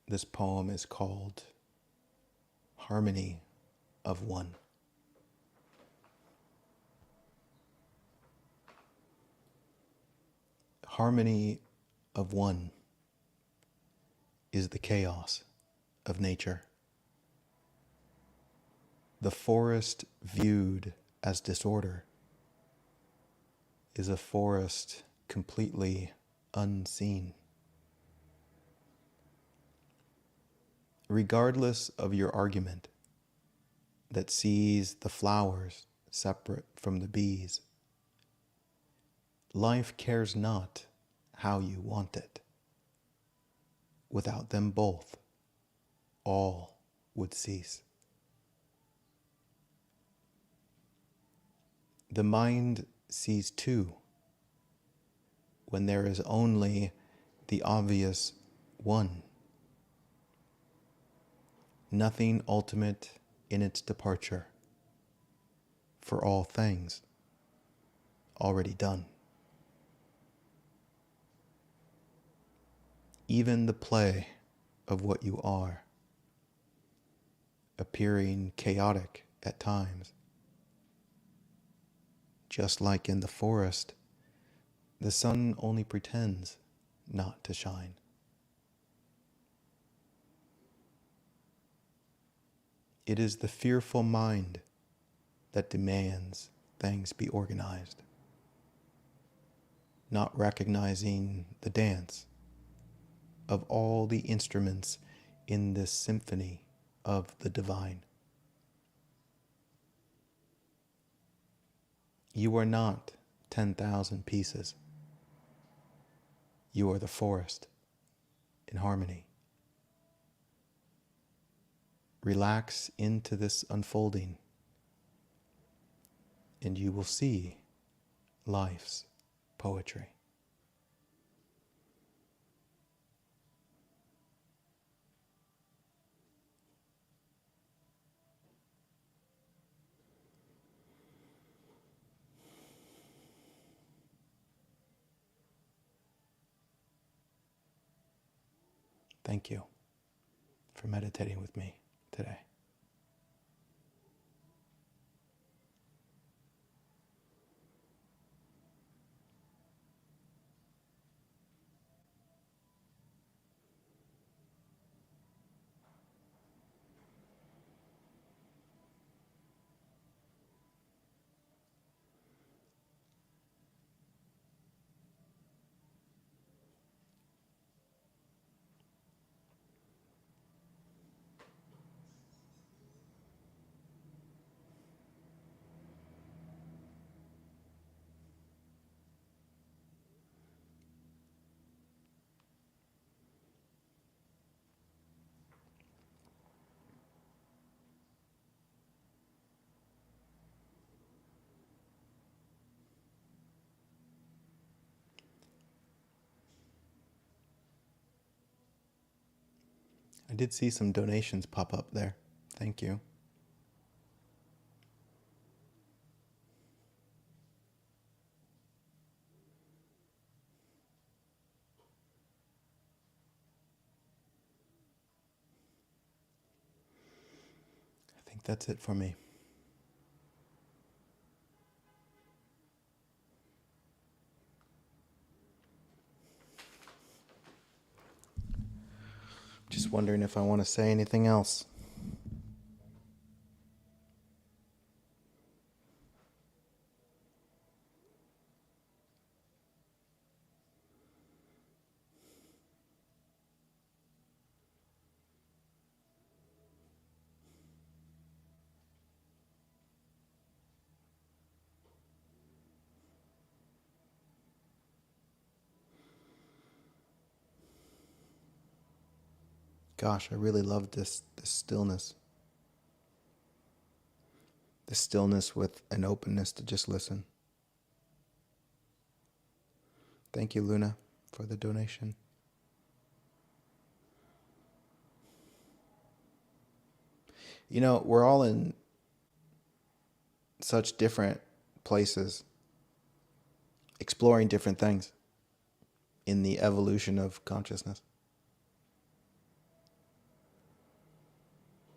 This poem is called Harmony of One. Harmony of one is the chaos of nature. The forest viewed as disorder is a forest completely unseen. Regardless of your argument that sees the flowers separate from the bees, life cares not how you want it. Without them both, all would cease. The mind sees two when there is only the obvious one. Nothing ultimate in its departure, for all things already done. Even the play of what you are, appearing chaotic at times. Just like in the forest, the sun only pretends not to shine. It is the fearful mind that demands things be organized, not recognizing the dance of all the instruments in this symphony of the divine. You are not 10,000 pieces. You are the forest in harmony. Relax into this unfolding, and you will see life's poetry. Thank you for meditating with me today. I did see some donations pop up there. Thank you. I think that's it for me. Just wondering if I want to say anything else. Gosh, I really love this stillness. This stillness with an openness to just listen. Thank you, Luna, for the donation. We're all in such different places, exploring different things in the evolution of consciousness.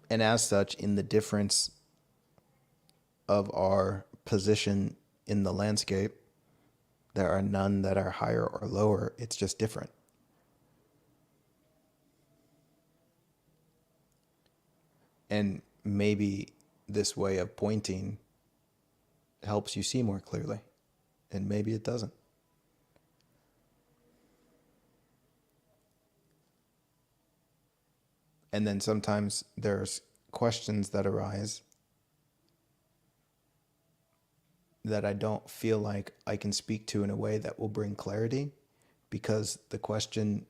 And as such, in the difference of our position in the landscape, there are none that are higher or lower. It's just different. And maybe this way of pointing helps you see more clearly, and maybe it doesn't. And then sometimes there's questions that arise that I don't feel like I can speak to in a way that will bring clarity, because the question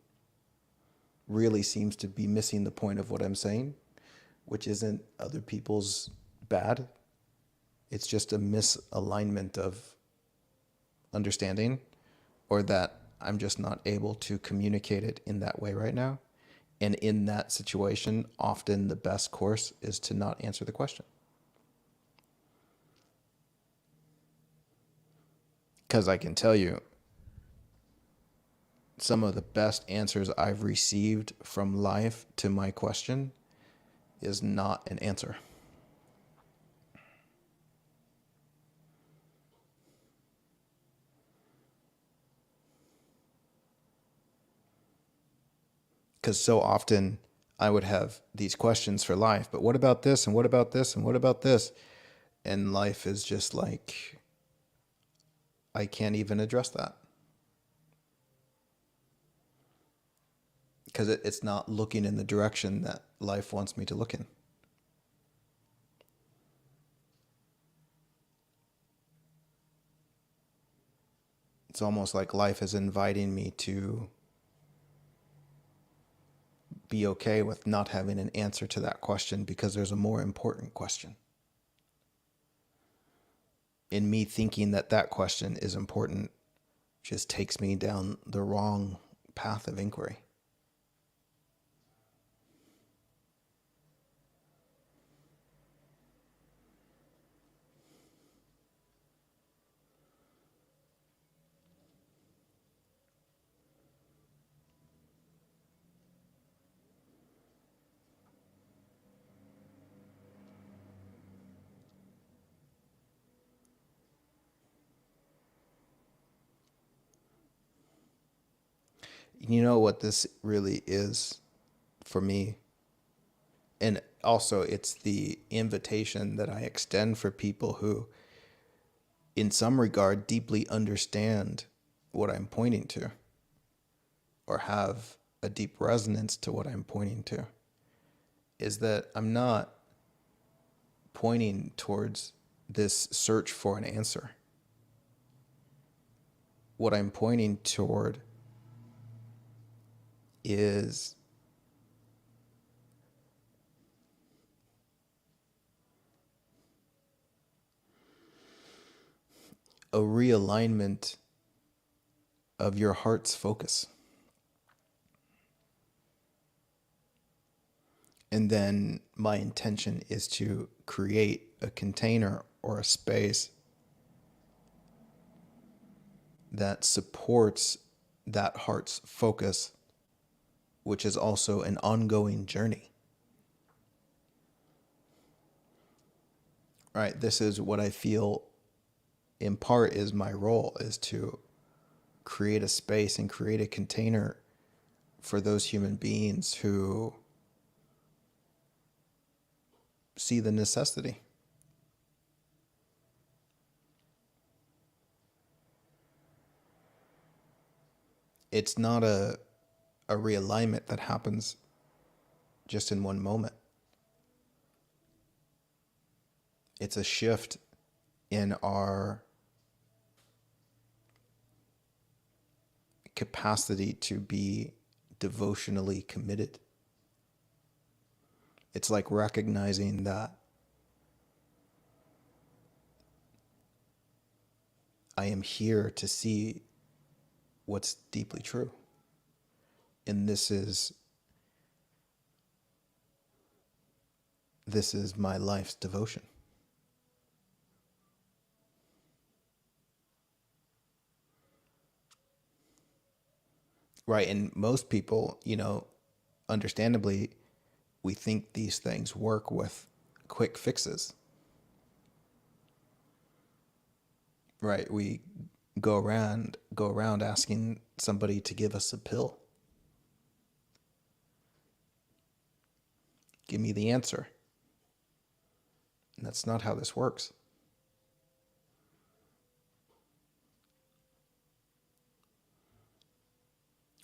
really seems to be missing the point of what I'm saying, which isn't other people's bad. It's just a misalignment of understanding, or that I'm just not able to communicate it in that way right now. And in that situation, often the best course is to not answer the question. Because I can tell you, some of the best answers I've received from life to my question is not an answer. Because so often I would have these questions for life, but what about this, and what about this, and what about this? And life is just like, I can't even address that. Because it's not looking in the direction that life wants me to look in. It's almost like life is inviting me to be okay with not having an answer to that question, because there's a more important question. In me thinking that that question is important just takes me down the wrong path of inquiry. You know what this really is for me? And also, it's the invitation that I extend for people who, in some regard, deeply understand what I'm pointing to, or have a deep resonance to what I'm pointing to, is that I'm not pointing towards this search for an answer. What I'm pointing toward is a realignment of your heart's focus. And then my intention is to create a container or a space that supports that heart's focus, which is also an ongoing journey. Right? This is what I feel in part is my role, is to create a space and create a container for those human beings who see the necessity. It's not a realignment that happens just in one moment. It's a shift in our capacity to be devotionally committed. It's like recognizing that I am here to see what's deeply true. And this is this is my life's devotion. Right. And most people, understandably, we think these things work with quick fixes. Right. We go around asking somebody to give us a pill. Give me the answer. And that's not how this works.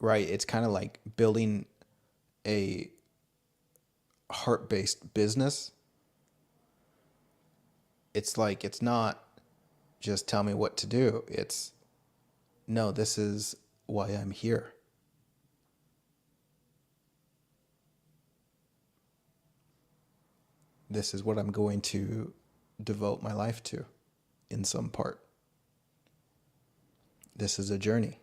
Right. It's kind of like building a heart-based business. It's like, it's not just tell me what to do. It's, no, this is why I'm here. This is what I'm going to devote my life to in some part. This is a journey.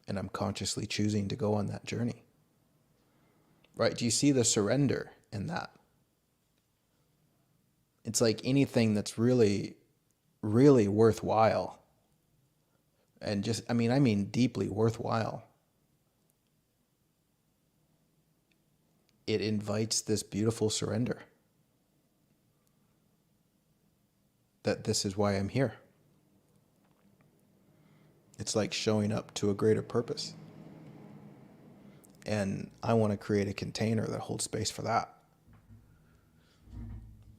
And I'm consciously choosing to go on that journey. Right? Do you see the surrender in that? It's like anything that's really, really worthwhile. And just, I mean deeply worthwhile. It invites this beautiful surrender. That this is why I'm here. It's like showing up to a greater purpose. And I want to create a container that holds space for that.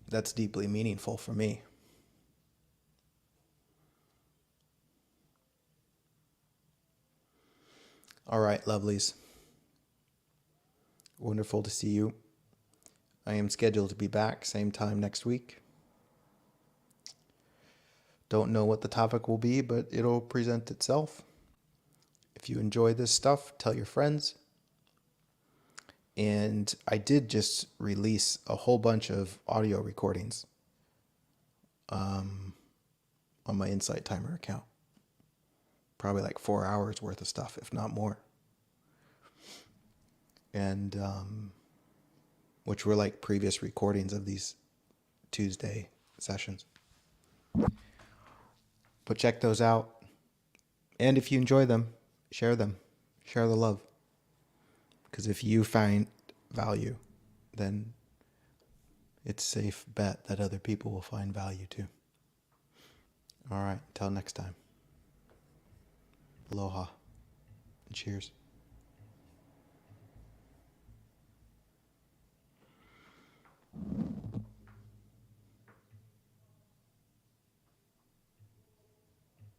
That's deeply meaningful for me. All right, lovelies. Wonderful to see you. I am scheduled to be back same time next week. Don't know what the topic will be, but it'll present itself. If you enjoy this stuff, tell your friends. And I did just release a whole bunch of audio recordings on my Insight Timer account. Probably like 4 hours worth of stuff, if not more. And which were like previous recordings of these Tuesday sessions. But check those out. And if you enjoy them. Share the love. Because if you find value, then it's a safe bet that other people will find value too. All right, till next time. Aloha and cheers.